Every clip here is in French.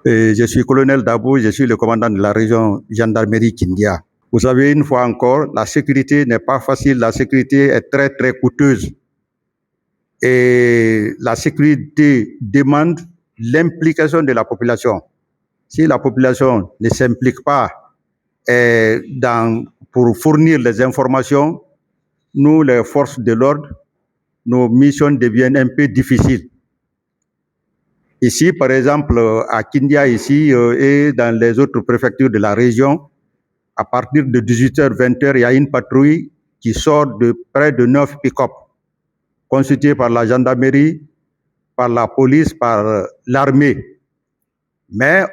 Et je suis colonel Dabou, je suis le commandant de la région gendarmerie Kindia. Vous savez, une fois encore, la sécurité n'est pas facile, la sécurité est très très coûteuse. Et la sécurité demande l'implication de la population. Si la population ne s'implique pas pour fournir les informations, nous, les forces de l'ordre, nos missions deviennent un peu difficiles. Ici, par exemple, à Kindia, ici, et dans les autres préfectures de la région, à partir de 18h, 20h, il y a une patrouille qui sort de près de 9 pick-up, constituée par la gendarmerie, par la police, par l'armée. Mais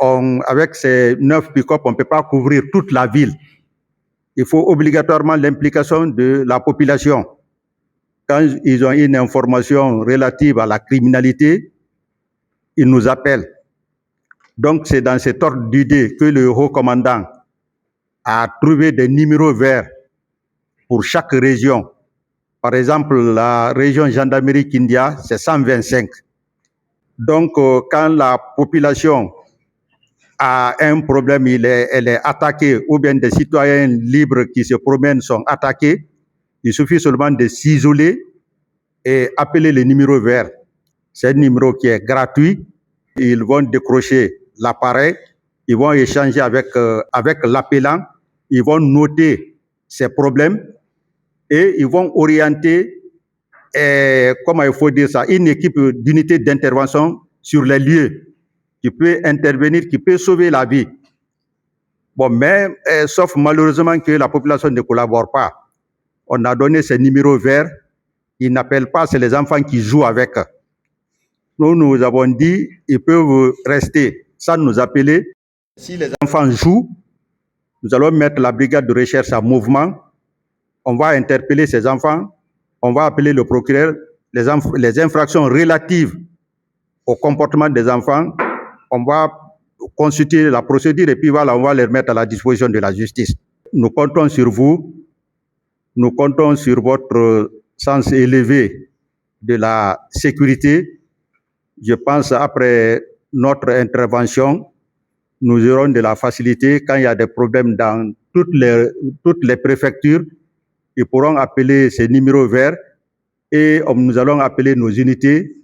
avec ces 9 pick-up, on ne peut pas couvrir toute la ville. Il faut obligatoirement l'implication de la population. Quand ils ont une information relative à la criminalité, ils nous appellent. Donc c'est dans cet ordre d'idée que le haut commandant a trouvé des numéros verts pour chaque région. Par exemple, la région gendarmerie Kindia, c'est 125. Donc quand la population a un problème, elle est attaquée, ou bien des citoyens libres qui se promènent sont attaqués, il suffit seulement de s'isoler et appeler le numéro vert. C'est un numéro qui est gratuit. Ils vont décrocher l'appareil, ils vont échanger avec l'appelant, ils vont noter ses problèmes et ils vont orienter, comment il faut dire ça, une équipe d'unité d'intervention sur les lieux qui peut intervenir, qui peut sauver la vie. Bon, mais sauf malheureusement que la population ne collabore pas. On a donné ces numéros verts, ils n'appellent pas, c'est les enfants qui jouent avec. Nous avons dit, ils peuvent rester sans nous appeler. Si les enfants jouent, nous allons mettre la brigade de recherche en mouvement. On va interpeller ces enfants, on va appeler le procureur, les infractions relatives au comportement des enfants, on va constituer la procédure et puis voilà, on va les mettre à la disposition de la justice. Nous comptons sur vous, nous comptons sur votre sens élevé de la sécurité. Je pense après notre intervention, nous aurons de la facilité quand il y a des problèmes dans toutes les préfectures. Ils pourront appeler ces numéros verts et nous allons appeler nos unités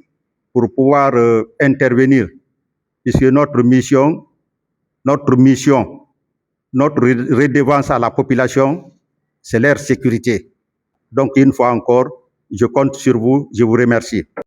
pour pouvoir intervenir. Puisque notre mission, notre redevance à la population, c'est leur sécurité. Donc une fois encore, je compte sur vous, je vous remercie.